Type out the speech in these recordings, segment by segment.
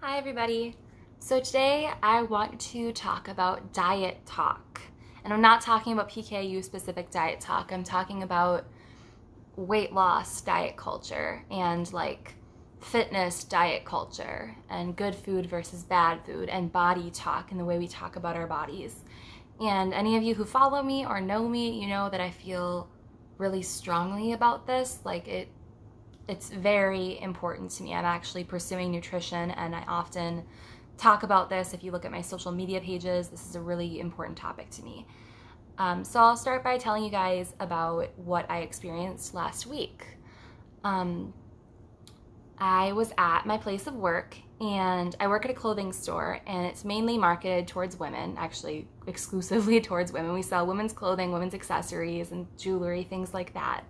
Hi everybody. So today I want to talk about diet talk. And I'm not talking about PKU specific diet talk. I'm talking about weight loss diet culture and like fitness diet culture and good food versus bad food and body talk and the way we talk about our bodies. And any of you who follow me or know me, you know that I feel really strongly about this. It's very important to me. I'm actually pursuing nutrition and I often talk about this. If you look at my social media pages, this is a really important topic to me. So I'll start by telling you guys about what I experienced last week. I was at my place of work and I work at a clothing store and it's mainly marketed towards women, actually exclusively towards women. We sell women's clothing, women's accessories and jewelry, things like that.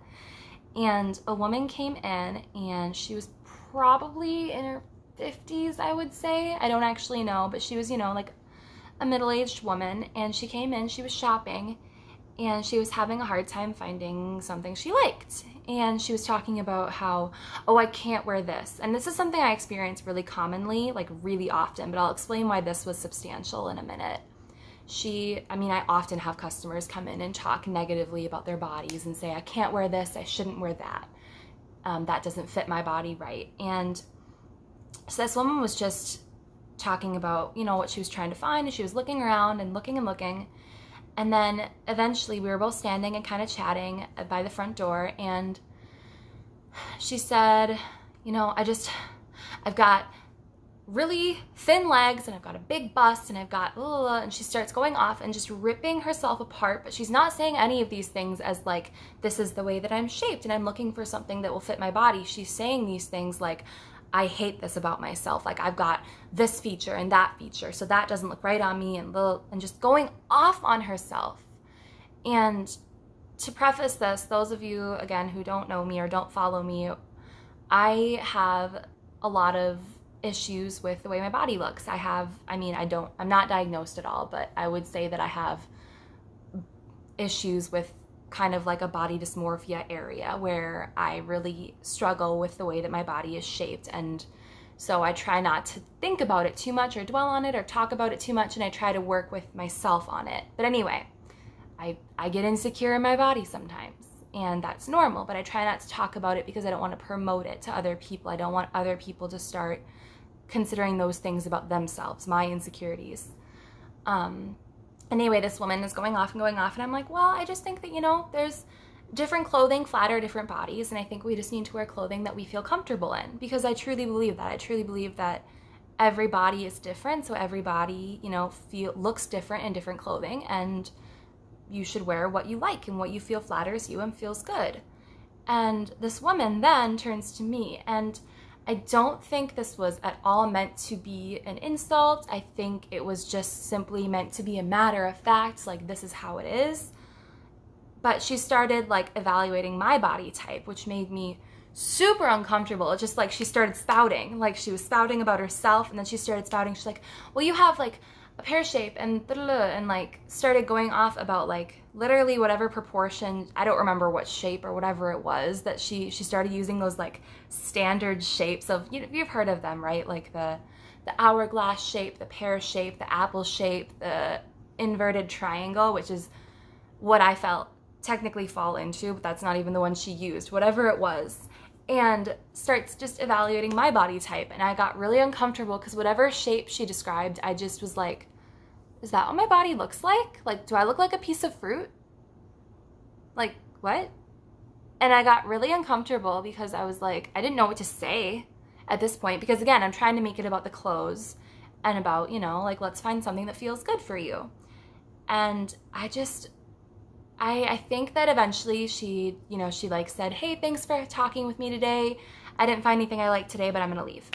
And a woman came in and she was probably in her 50s, I would say. I don't actually know, but she was, like a middle-aged woman. And she came in, she was shopping, and she was having a hard time finding something she liked. And she was talking about how, oh, I can't wear this. And this is something I experience really commonly, like really often, but I'll explain why this was substantial in a minute. I often have customers come in and talk negatively about their bodies and say, I can't wear this, I shouldn't wear that. That doesn't fit my body right. And so this woman was just talking about, what she was trying to find, and she was looking around and looking and looking. And then eventually we were both standing and kind of chatting by the front door, and she said, I've got really thin legs and I've got a big bust and I've got and she starts going off and just ripping herself apart, but she's not saying any of these things as like, this is the way that I'm shaped and I'm looking for something that will fit my body. She's saying these things like, I hate this about myself, like I've got this feature and that feature, so that doesn't look right on me, and just going off on herself. And to preface this, those of you again who don't know me or don't follow me, I have a lot of issues with the way my body looks. I'm not diagnosed at all, but I would say that I have issues with kind of like a body dysmorphia area where I really struggle with the way that my body is shaped. And so I try not to think about it too much or dwell on it or talk about it too much, and I try to work with myself on it. But anyway, I get insecure in my body sometimes, and that's normal, but I try not to talk about it because I don't want to promote it to other people. I don't want other people to start considering those things about themselves, my insecurities. Anyway, this woman is going off, and I'm like, well, I just think that, there's different clothing flatter different bodies, and I think we just need to wear clothing that we feel comfortable in, because I truly believe that. I truly believe that every body is different, so every body, looks different in different clothing, and you should wear what you like and what you feel flatters you and feels good. And this woman then turns to me, and I don't think this was at all meant to be an insult. I think it was just simply meant to be a matter of fact, like this is how it is. But she started like evaluating my body type, which made me super uncomfortable. It's just like she started spouting, like she was spouting about herself, and then she started spouting, she's like, well, you have like a pear shape and and like started going off about like literally whatever proportion, I don't remember what shape or whatever it was, that she started using those like standard shapes of, you've heard of them, right? Like the hourglass shape, the pear shape, the apple shape, the inverted triangle, which is what I felt technically fall into, but that's not even the one she used, whatever it was. And starts just evaluating my body type, and I got really uncomfortable because whatever shape she described, I just was like, is that what my body looks like? Like, do I look like a piece of fruit? Like, what? And I got really uncomfortable because I was like, I didn't know what to say at this point, because again, I'm trying to make it about the clothes and about, like, let's find something that feels good for you. And I think that eventually she like said, hey, thanks for talking with me today. I didn't find anything I liked today, but I'm gonna leave.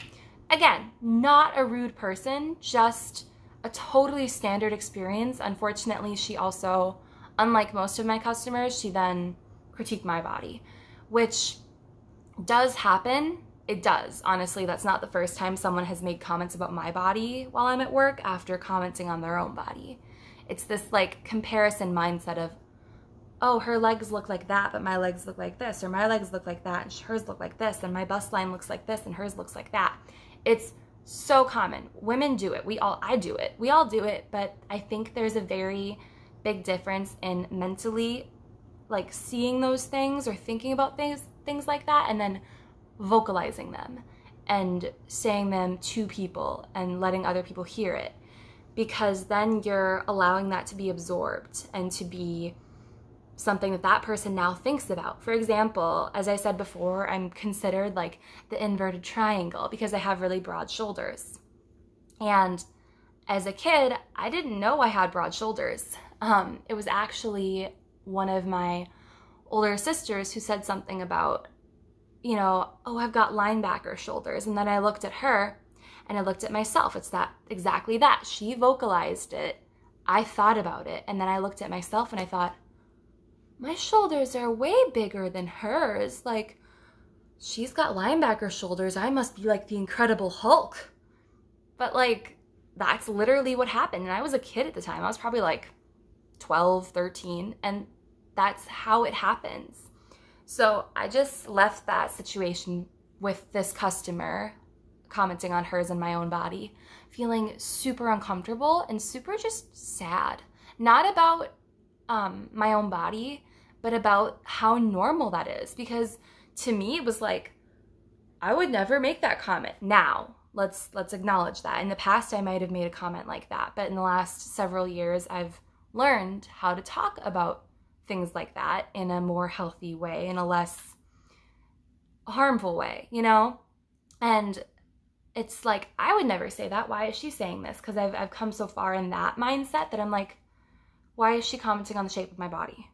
Again, not a rude person, just a totally standard experience. Unfortunately, she also, unlike most of my customers, she then critiqued my body, which does happen. It does. Honestly, that's not the first time someone has made comments about my body while I'm at work after commenting on their own body. It's this like comparison mindset of, oh, her legs look like that, but my legs look like this, or my legs look like that, and hers look like this, and my bust line looks like this, and hers looks like that. It's so common. Women do it. I do it. We all do it, but I think there's a very big difference in mentally like seeing those things or thinking about things like that and then vocalizing them and saying them to people and letting other people hear it, because then you're allowing that to be absorbed and to be something that that person now thinks about. For example, as I said before, I'm considered like the inverted triangle because I have really broad shoulders. And as a kid, I didn't know I had broad shoulders. It was actually one of my older sisters who said something about, you know, oh, I've got linebacker shoulders. And then I looked at her and I looked at myself. It's that exactly that. She vocalized it. I thought about it. And then I looked at myself and I thought, my shoulders are way bigger than hers. Like, she's got linebacker shoulders. I must be like the Incredible Hulk. But like, that's literally what happened. And I was a kid at the time. I was probably like 12, 13. And that's how it happens. So I just left that situation with this customer commenting on hers and my own body, feeling super uncomfortable and super just sad. Not about my own body, but about how normal that is. Because to me, it was like, I would never make that comment. Now, let's acknowledge that. In the past, I might have made a comment like that. But in the last several years, I've learned how to talk about things like that in a more healthy way, in a less harmful way, you know? And it's like, I would never say that. Why is she saying this? Because I've come so far in that mindset that I'm like, why is she commenting on the shape of my body?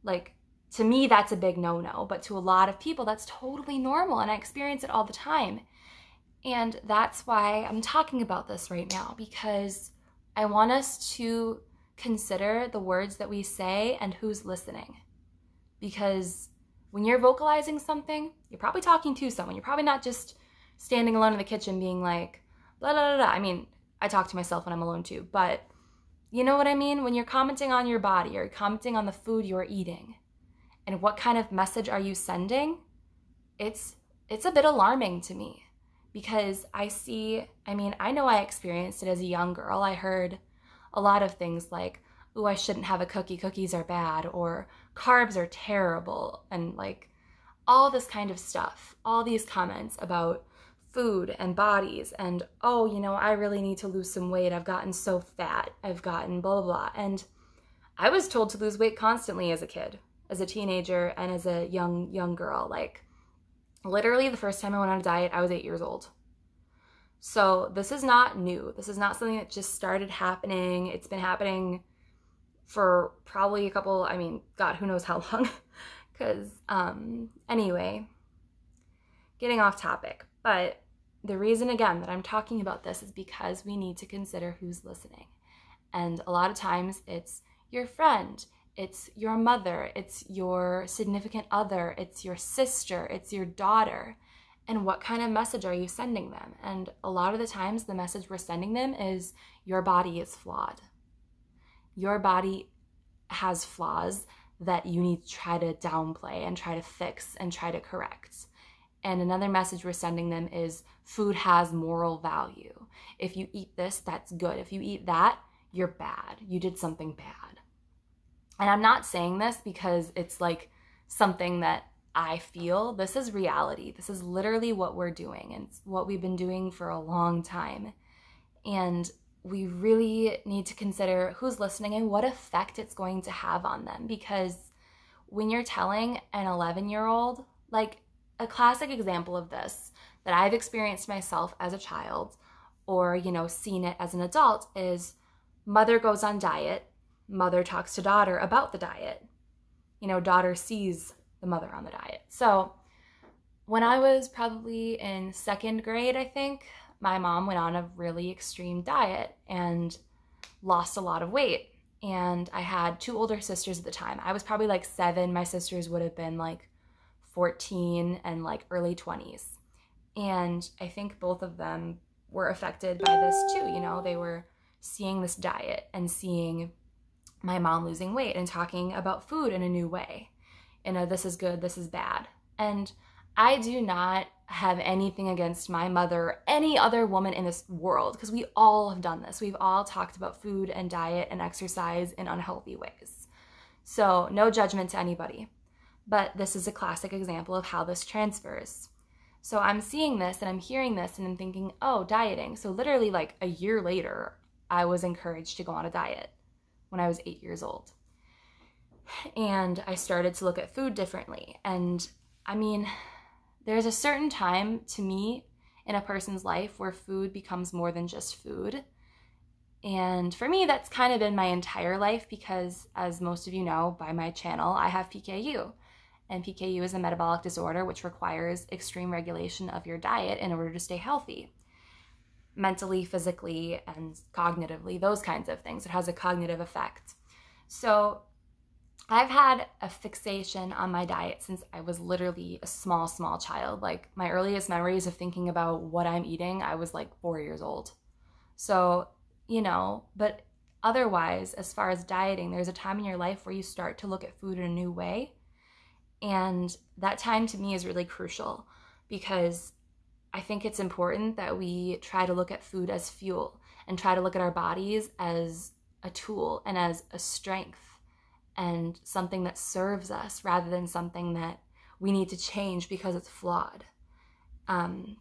Like, to me, that's a big no-no, but to a lot of people, that's totally normal, and I experience it all the time. And that's why I'm talking about this right now, because I want us to consider the words that we say and who's listening. Because when you're vocalizing something, you're probably talking to someone. You're probably not just standing alone in the kitchen being like, blah, blah, blah, blah. I mean, I talk to myself when I'm alone too, but you know what I mean? When you're commenting on your body or commenting on the food you're eating and what kind of message are you sending, it's a bit alarming to me, because I know I experienced it as a young girl. I heard a lot of things like, ooh, I shouldn't have a cookie, cookies are bad, or carbs are terrible, and like all this kind of stuff, all these comments about food and bodies, and oh, you know, I really need to lose some weight. I've gotten so fat. I've gotten blah, blah, blah. And I was told to lose weight constantly as a kid, as a teenager, and as a young girl. Like, literally the first time I went on a diet, I was 8 years old. So this is not new. This is not something that just started happening. It's been happening for probably God, who knows how long. Because, anyway, getting off topic. But the reason, again, that I'm talking about this is because we need to consider who's listening. And a lot of times it's your friend, it's your mother, it's your significant other, it's your sister, it's your daughter. And what kind of message are you sending them? And a lot of the times the message we're sending them is your body is flawed. Your body has flaws that you need to try to downplay and try to fix and try to correct. And another message we're sending them is food has moral value. If you eat this, that's good. If you eat that, you're bad. You did something bad. And I'm not saying this because it's like something that I feel. This is reality. This is literally what we're doing, and it's what we've been doing for a long time. And we really need to consider who's listening and what effect it's going to have on them. Because when you're telling an 11-year-old, like, a classic example of this that I've experienced myself as a child, or, you know, seen it as an adult, is mother goes on diet, mother talks to daughter about the diet. You know, daughter sees the mother on the diet. So when I was probably in 2nd grade, I think, my mom went on a really extreme diet and lost a lot of weight. And I had 2 older sisters at the time. I was probably like 7. My sisters would have been like 14 and like early 20s. And I think both of them were affected by this too. You know, they were seeing this diet and seeing my mom losing weight and talking about food in a new way. In a, this is good, this is bad. And I do not have anything against my mother or any other woman in this world, because we all have done this. We've all talked about food and diet and exercise in unhealthy ways. So no judgment to anybody. But this is a classic example of how this transfers. So I'm seeing this and I'm hearing this and I'm thinking, oh, dieting. So literally like a year later, I was encouraged to go on a diet when I was 8 years old. And I started to look at food differently. And I mean, there's a certain time to me in a person's life where food becomes more than just food. And for me, that's kind of been my entire life because, as most of you know by my channel, I have PKU. And PKU is a metabolic disorder which requires extreme regulation of your diet in order to stay healthy. Mentally, physically, and cognitively, those kinds of things. It has a cognitive effect. So I've had a fixation on my diet since I was literally a small child. Like my earliest memories of thinking about what I'm eating, I was like 4 years old. So, you know, but otherwise, as far as dieting, there's a time in your life where you start to look at food in a new way. And that time to me is really crucial because I think it's important that we try to look at food as fuel and try to look at our bodies as a tool and as a strength and something that serves us rather than something that we need to change because it's flawed. An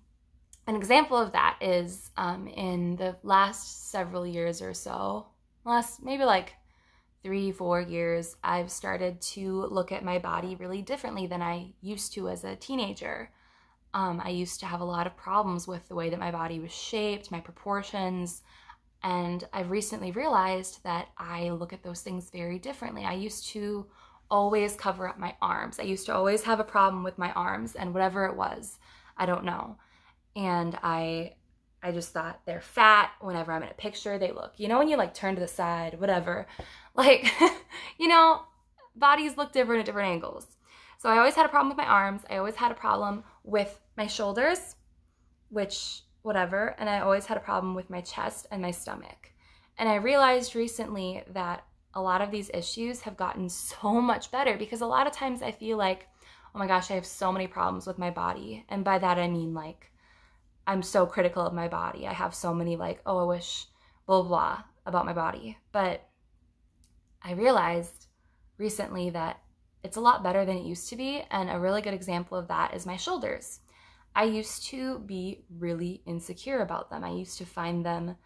example of that is in the last several years or so, last maybe like 3-4 years, I've started to look at my body really differently than I used to as a teenager. I used to have a lot of problems with the way that my body was shaped, my proportions, and I've recently realized that I look at those things very differently. I used to always cover up my arms. I used to always have a problem with my arms, and whatever it was, I don't know. And I just thought they're fat. Whenever I'm in a picture, they look, you know, when you like turn to the side, whatever, like, you know, bodies look different at different angles. So I always had a problem with my arms. I always had a problem with my shoulders, which whatever. And I always had a problem with my chest and my stomach. And I realized recently that a lot of these issues have gotten so much better because a lot of times I feel like, oh my gosh, I have so many problems with my body. And by that, I mean like, I'm so critical of my body. I have so many like, oh, I wish blah, blah about my body. But I realized recently that it's a lot better than it used to be. And a really good example of that is my shoulders. I used to be really insecure about them. I used to find them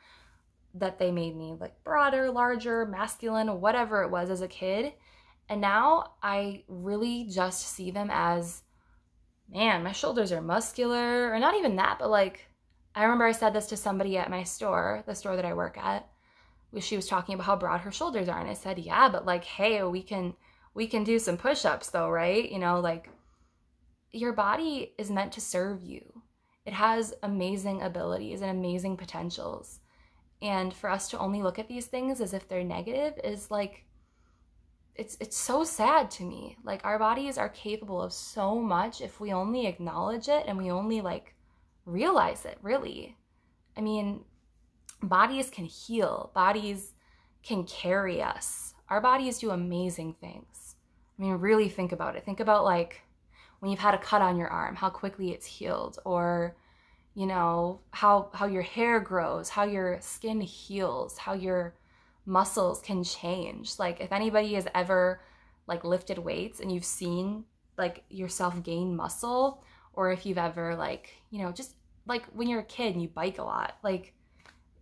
that they made me like broader, larger, masculine, whatever it was as a kid. And now I really just see them as, man, my shoulders are muscular, or not even that, but like, I remember I said this to somebody at my store, the store that I work at. She was talking about how broad her shoulders are. And I said, yeah, but like, hey, we can do some push-ups though, right? You know, like your body is meant to serve you. It has amazing abilities and amazing potentials. And for us to only look at these things as if they're negative is like, it's so sad to me. Like our bodies are capable of so much if we only acknowledge it and we only like realize it, really. I mean, bodies can heal. Bodies can carry us. Our bodies do amazing things. I mean, really think about it. Think about like when you've had a cut on your arm, how quickly it's healed, or you know, how your hair grows, how your skin heals, how your muscles can change. Like if anybody has ever like lifted weights and you've seen like yourself gain muscle, or if you've ever like, you know, just like when you're a kid and you bike a lot, like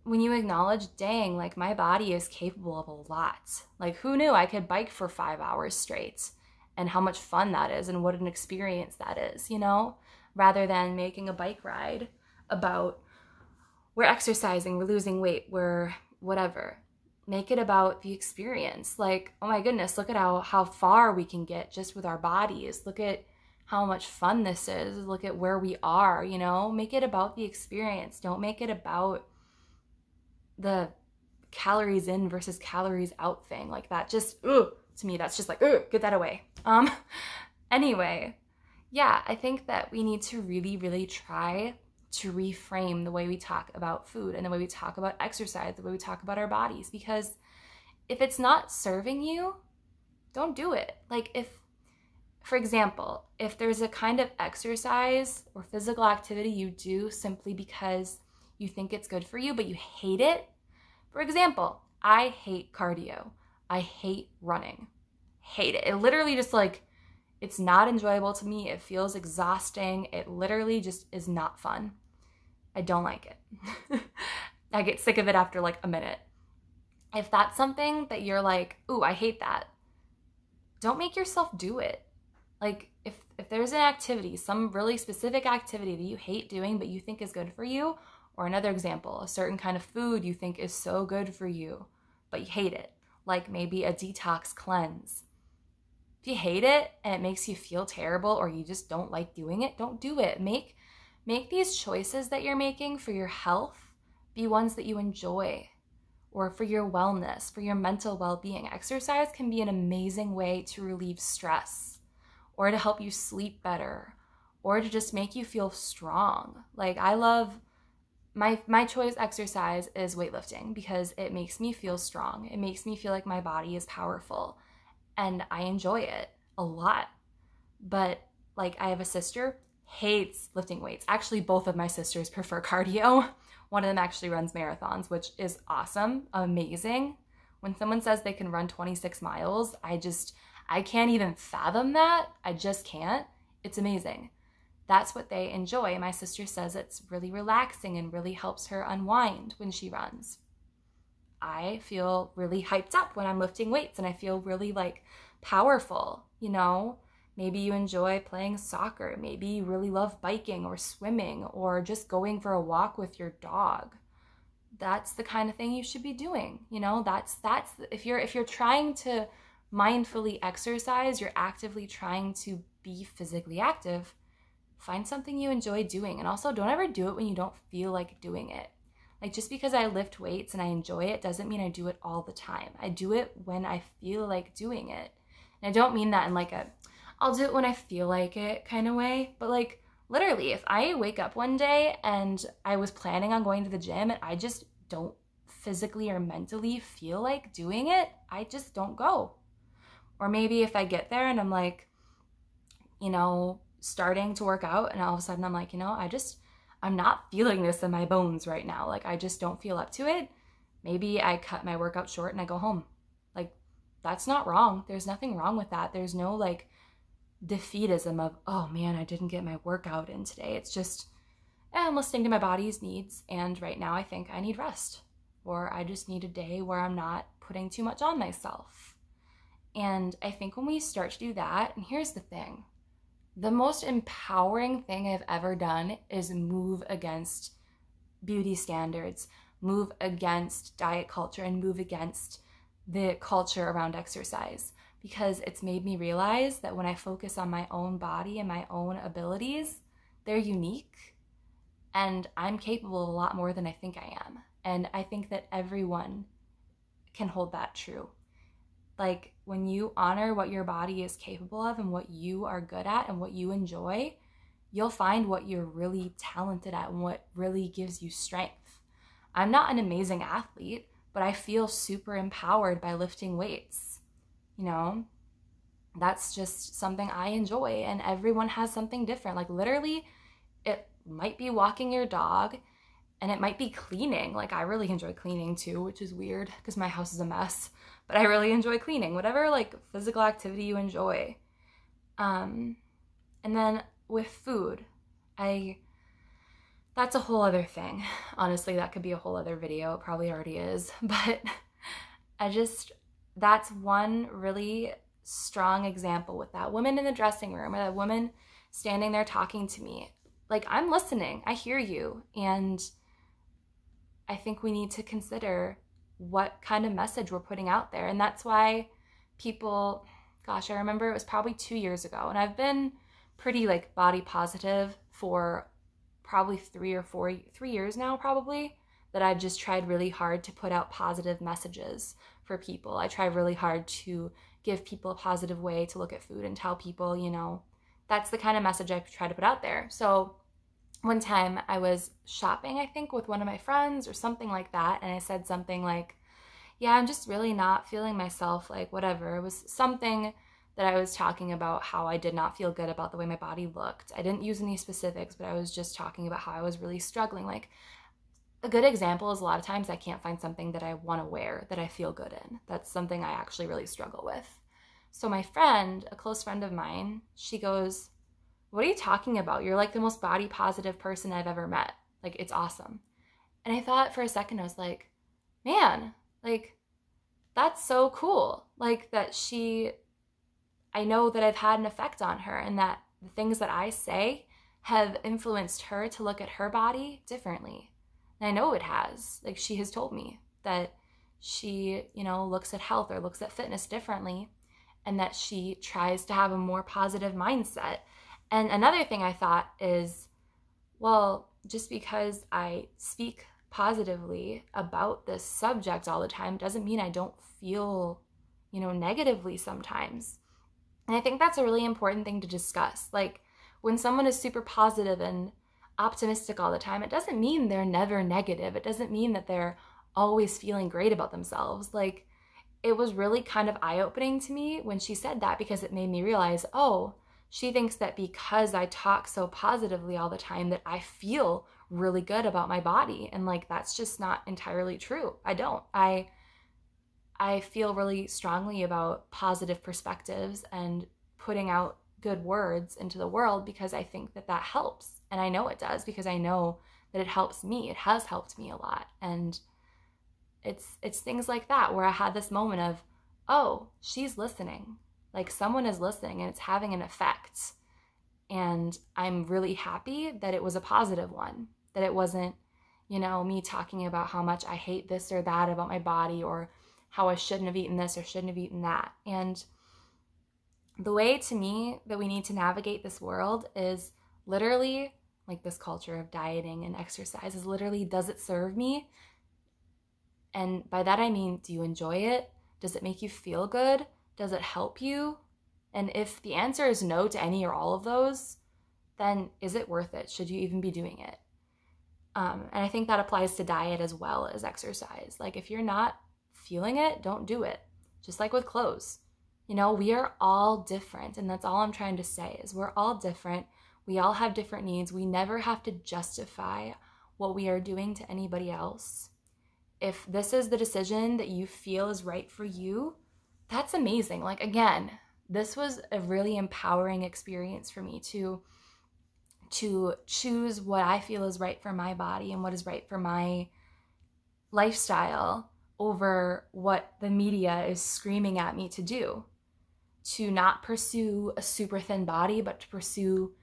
when you acknowledge, dang, like my body is capable of a lot. Like who knew I could bike for 5 hours straight, and how much fun that is and what an experience that is, you know, rather than making a bike ride about we're exercising, we're losing weight, we're whatever. Make it about the experience. Like, oh my goodness, look at how far we can get just with our bodies. Look at how much fun this is. Look at where we are, you know? Make it about the experience. Don't make it about the calories in versus calories out thing. Like that just, to me, that's just like, get that away. Anyway, yeah, I think that we need to really, really try to reframe the way we talk about food and the way we talk about exercise, the way we talk about our bodies, because if it's not serving you, don't do it. Like if For example, if there's a kind of exercise or physical activity you do simply because you think it's good for you, but you hate it. For example, I hate cardio. I hate running. Hate it. It literally just like, it's not enjoyable to me. It feels exhausting. It literally just is not fun. I don't like it. I get sick of it after like a minute. If that's something that you're like, ooh, I hate that, don't make yourself do it. Like if there's an activity, some really specific activity that you hate doing but you think is good for you, or another example, a certain kind of food you think is so good for you but you hate it, like maybe a detox cleanse. If you hate it and it makes you feel terrible or you just don't like doing it, don't do it. Make these choices that you're making for your health be ones that you enjoy, or for your wellness, for your mental well-being. Exercise can be an amazing way to relieve stress, or to help you sleep better, or to just make you feel strong. Like I love, my choice exercise is weightlifting because it makes me feel strong. It makes me feel like my body is powerful and I enjoy it a lot. But like I have a sister, hates lifting weights. Actually, both of my sisters prefer cardio. One of them actually runs marathons, which is awesome, amazing. When someone says they can run 26 miles, I can't even fathom that. I just can't. It's amazing. That's what they enjoy. My sister says it's really relaxing and really helps her unwind when she runs. I feel really hyped up when I'm lifting weights and I feel really like powerful, you know? Maybe you enjoy playing soccer. Maybe you really love biking or swimming or just going for a walk with your dog. That's the kind of thing you should be doing. You know, that's if you're trying to mindfully exercise, you're actively trying to be physically active, find something you enjoy doing. And also don't ever do it when you don't feel like doing it. Like just because I lift weights and I enjoy it doesn't mean I do it all the time. I do it when I feel like doing it. And I don't mean that in like a I'll do it when I feel like it kind of way, but like literally if I wake up one day and I was planning on going to the gym and I just don't physically or mentally feel like doing it, I just don't go. Or maybe if I get there and I'm like, you know, starting to work out and all of a sudden I'm like, you know, I'm not feeling this in my bones right now. Like I just don't feel up to it. Maybe I cut my workout short and I go home. Like that's not wrong. There's nothing wrong with that. There's no like defeatism of, oh man, I didn't get my workout in today. It's just, I'm listening to my body's needs and right now I think I need rest, or I just need a day where I'm not putting too much on myself. And I think when we start to do that, and here's the thing, the most empowering thing I've ever done is move against beauty standards, move against diet culture, and move against the culture around exercise. Because it's made me realize that when I focus on my own body and my own abilities, they're unique and I'm capable of a lot more than I think I am. And I think that everyone can hold that true. Like when you honor what your body is capable of and what you are good at and what you enjoy, you'll find what you're really talented at and what really gives you strength. I'm not an amazing athlete, but I feel super empowered by lifting weights. You know, that's just something I enjoy, and everyone has something different. Like literally, it might be walking your dog and it might be cleaning. Like I really enjoy cleaning too, which is weird because my house is a mess, but I really enjoy cleaning. Whatever like physical activity you enjoy. And then with food, that's a whole other thing. Honestly, that could be a whole other video. It probably already is, but that's one really strong example with that woman in the dressing room or that woman standing there talking to me. Like I'm listening, I hear you. And I think we need to consider what kind of message we're putting out there. And that's why people, gosh, I remember it was probably 2 years ago. And I've been pretty like body positive for probably 3 years now, probably, that I've just tried really hard to put out positive messages for people. I try really hard to give people a positive way to look at food and tell people, you know, that's the kind of message I try to put out there. So one time I was shopping, I think, with one of my friends or something like that, and I said something like, yeah, I'm just really not feeling myself, like whatever. It was something that I was talking about how I did not feel good about the way my body looked. I didn't use any specifics, but I was just talking about how I was really struggling. Like, a good example is a lot of times I can't find something that I want to wear that I feel good in. That's something I actually really struggle with. So my friend, a close friend of mine, she goes, "What are you talking about? You're like the most body positive person I've ever met. Like, it's awesome." And I thought for a second, I was like, man, like, that's so cool. Like, that I know that I've had an effect on her, and that the things that I say have influenced her to look at her body differently. And I know it has. Like, she has told me that she, looks at health or looks at fitness differently, and that she tries to have a more positive mindset. And another thing I thought is, well, just because I speak positively about this subject all the time doesn't mean I don't feel, negatively sometimes. And I think that's a really important thing to discuss. Like, when someone is super positive and optimistic all the time, it doesn't mean they're never negative. It doesn't mean that they're always feeling great about themselves. Like, it was really kind of eye-opening to me when she said that, because it made me realize, oh, she thinks that because I talk so positively all the time that I feel really good about my body. And like, that's just not entirely true. I don't. I feel really strongly about positive perspectives and putting out good words into the world because I think that that helps. And I know it does, because I know that it helps me. It has helped me a lot. And it's things like that where I had this moment of, oh, she's listening. Like, someone is listening and it's having an effect. And I'm really happy that it was a positive one, that it wasn't, me talking about how much I hate this or that about my body, or how I shouldn't have eaten this or shouldn't have eaten that. And the way, to me, that we need to navigate this world is literally, like, this culture of dieting and exercise is literally, does it serve me? And by that I mean, do you enjoy it? Does it make you feel good? Does it help you? And if the answer is no to any or all of those, then is it worth it? Should you even be doing it? And I think that applies to diet as well as exercise. Like, if you're not feeling it, don't do it. Just like with clothes. We are all different, and that's all I'm trying to say, is we're all different. We all have different needs. We never have to justify what we are doing to anybody else. If this is the decision that you feel is right for you, that's amazing. Like, again, this was a really empowering experience for me to choose what I feel is right for my body and what is right for my lifestyle over what the media is screaming at me to do. To not pursue a super thin body, but to pursue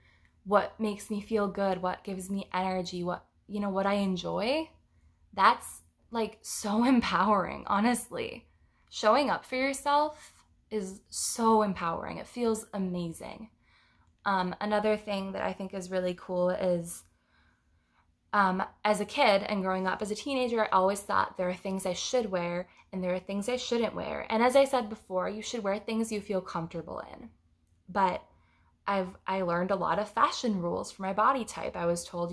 what makes me feel good, what gives me energy, what I enjoy. That's like so empowering, honestly. Showing up for yourself is so empowering. It feels amazing. Another thing that I think is really cool is, as a kid and growing up as a teenager, I always thought there are things I should wear and there are things I shouldn't wear. And as I said before, you should wear things you feel comfortable in. But I learned a lot of fashion rules for my body type. I was told,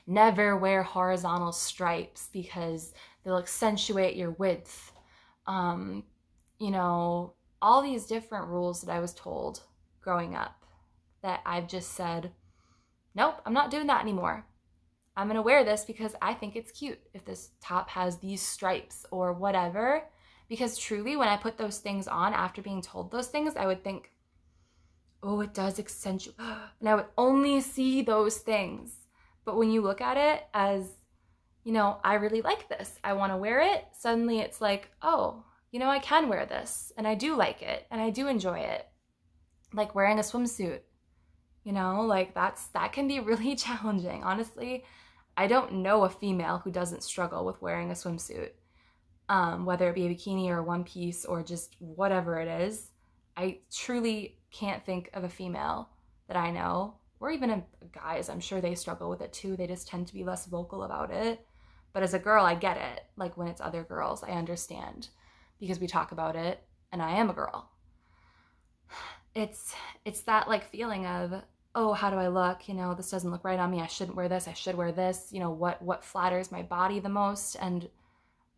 never wear horizontal stripes because they'll accentuate your width. All these different rules that I was told growing up, that I've just said, nope, I'm not doing that anymore. I'm going to wear this because I think it's cute if this top has these stripes or whatever. Because truly, when I put those things on after being told those things, I would think, oh, it does accentuate. And I would only see those things. But when you look at it as, I really like this, I want to wear it, suddenly it's like, oh, I can wear this and I do like it and I do enjoy it. Like wearing a swimsuit, like that can be really challenging. Honestly, I don't know a female who doesn't struggle with wearing a swimsuit, whether it be a bikini or a one piece or just whatever it is. I truly can't think of a female that I know, or even guys, I'm sure they struggle with it too. They just tend to be less vocal about it. But as a girl, I get it. Like when it's other girls, I understand because we talk about it and I am a girl. It's that like feeling of, oh, how do I look? This doesn't look right on me. I shouldn't wear this. I should wear this. What flatters my body the most? And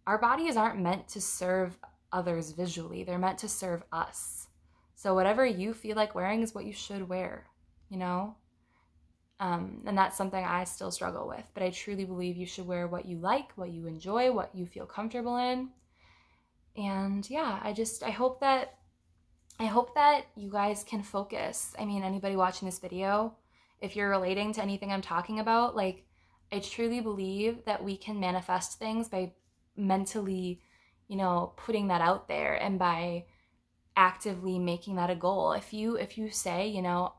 our bodies aren't meant to serve others visually. They're meant to serve us. So whatever you feel like wearing is what you should wear, you know? And that's something I still struggle with, but I truly believe you should wear what you like, what you enjoy, what you feel comfortable in. And yeah, I hope that you guys can focus. I mean, anybody watching this video, if you're relating to anything I'm talking about, like, I truly believe that we can manifest things by mentally, you know, putting that out there and by actively making that a goal. If you say, you know,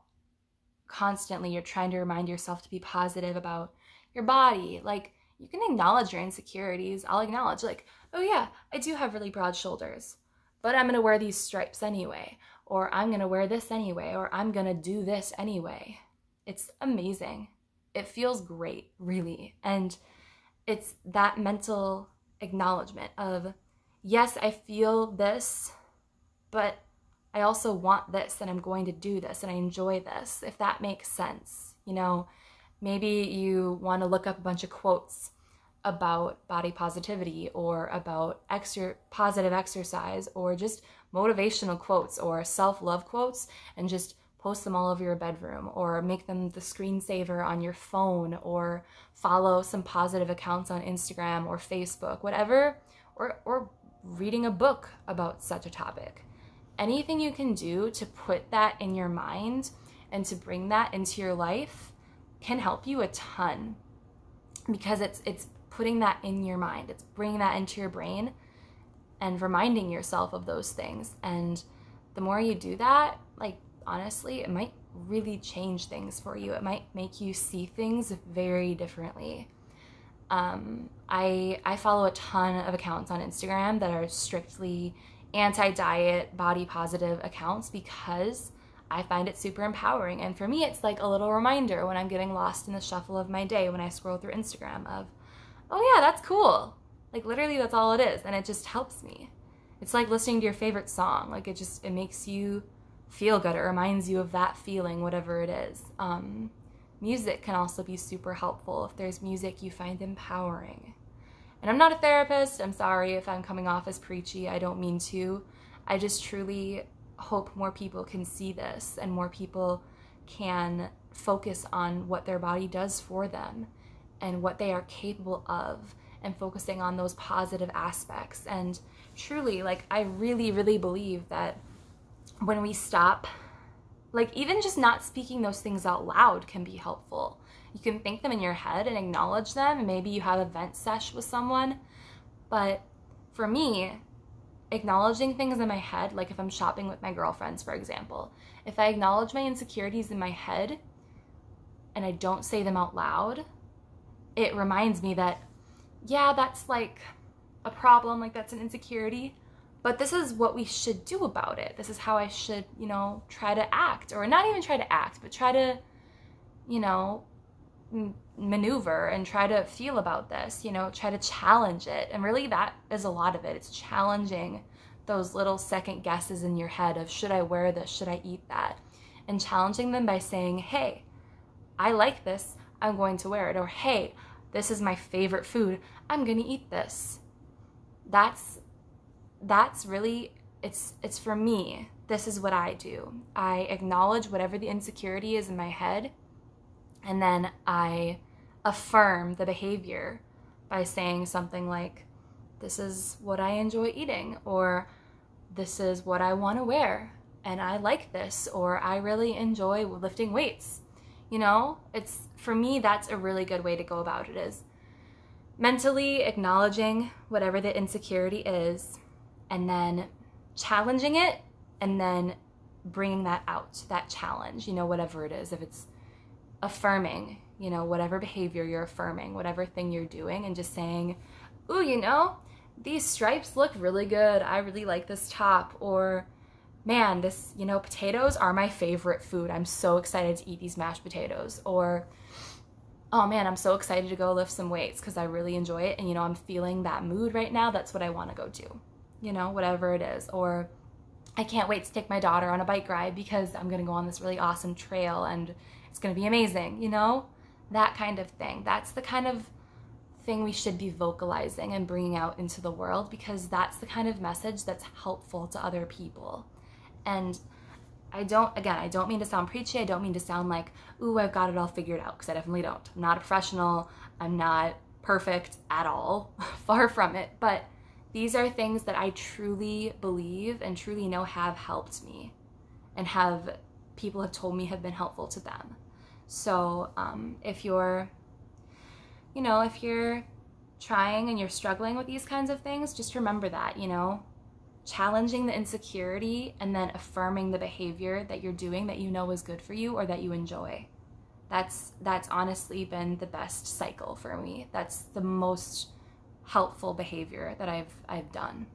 constantly you're trying to remind yourself to be positive about your body, like, you can acknowledge your insecurities. I'll acknowledge, like, oh yeah, I do have really broad shoulders, but I'm gonna wear these stripes anyway, or I'm gonna wear this anyway, or I'm gonna do this anyway. It's amazing. It feels great, really. And it's that mental acknowledgement of, yes, I feel this, but I also want this, and I'm going to do this, and I enjoy this, if that makes sense. You know, maybe you want to look up a bunch of quotes about body positivity, or about positive exercise, or just motivational quotes or self-love quotes, and just post them all over your bedroom, or make them the screensaver on your phone, or follow some positive accounts on Instagram or Facebook, whatever, or reading a book about such a topic. Anything you can do to put that in your mind and to bring that into your life can help you a ton, because it's putting that in your mind. It's bringing that into your brain and reminding yourself of those things. And the more you do that, like, honestly, it might really change things for you. It might make you see things very differently. I follow a ton of accounts on Instagram that are strictly anti-diet, body positive accounts, because I find it super empowering. And for me, it's like a little reminder when I'm getting lost in the shuffle of my day when I scroll through Instagram of, oh yeah, that's cool. Like, literally, that's all it is. And it just helps me. It's like listening to your favorite song. Like, it makes you feel good. It reminds you of that feeling, whatever it is. Music can also be super helpful if there's music you find empowering. And I'm not a therapist. I'm sorry if I'm coming off as preachy. I don't mean to. I just truly hope more people can see this, and more people can focus on what their body does for them and what they are capable of, and focusing on those positive aspects. And truly, like, I really, really believe that when we stop, like, even just not speaking those things out loud can be helpful. You can think them in your head and acknowledge them, and maybe you have a vent sesh with someone. But for me, acknowledging things in my head, like if I'm shopping with my girlfriends, for example, if I acknowledge my insecurities in my head and I don't say them out loud, it reminds me that, yeah, that's like a problem, like that's an insecurity, but this is what we should do about it. This is how I should, you know, try to act, or not even try to act, but try to, you know, maneuver and try to feel about this, you know, try to challenge it. And really, that is a lot of it. It's challenging those little second guesses in your head of, should I wear this? Should I eat that? And challenging them by saying, hey, I like this, I'm going to wear it. Or, hey, this is my favorite food, I'm going to eat this. That's really, it's for me. This is what I do. I acknowledge whatever the insecurity is in my head, and then I affirm the behavior by saying something like, this is what I enjoy eating, or this is what I want to wear, and I like this, or I really enjoy lifting weights. You know, it's, for me, that's a really good way to go about it, is mentally acknowledging whatever the insecurity is, and then challenging it, and then bringing that out, that challenge, you know, whatever it is. If it's affirming, you know, whatever behavior you're affirming, whatever thing you're doing, and just saying, ooh, you know, these stripes look really good, I really like this top, or man, this, you know, potatoes are my favorite food, I'm so excited to eat these mashed potatoes, or oh man, I'm so excited to go lift some weights because I really enjoy it, and you know, I'm feeling that mood right now, that's what I want to go do, you know, whatever it is. Or I can't wait to take my daughter on a bike ride because I'm gonna go on this really awesome trail and it's gonna be amazing, you know, that kind of thing. That's the kind of thing we should be vocalizing and bringing out into the world, because that's the kind of message that's helpful to other people. And I don't mean to sound preachy. I don't mean to sound like, ooh, I've got it all figured out, because I definitely don't. I'm not a professional. I'm not perfect at all. Far from it. But these are things that I truly believe and truly know have helped me, and people have told me have been helpful to them. So if you're trying and you're struggling with these kinds of things, just remember that, challenging the insecurity and then affirming the behavior that you're doing that you know is good for you or that you enjoy. That's honestly been the best cycle for me. That's the most helpful behavior that I've done.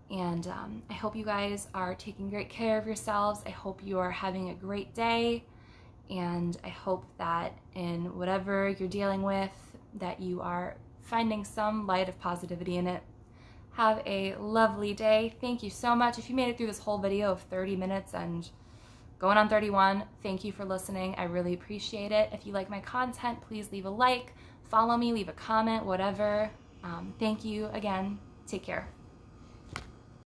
And I hope you guys are taking great care of yourselves. I hope you are having a great day. And I hope that in whatever you're dealing with, that you are finding some light of positivity in it. Have a lovely day. Thank you so much. If you made it through this whole video of 30 minutes and going on 31, thank you for listening. I really appreciate it. If you like my content, please leave a like, follow me, leave a comment, whatever. Thank you again. Take care.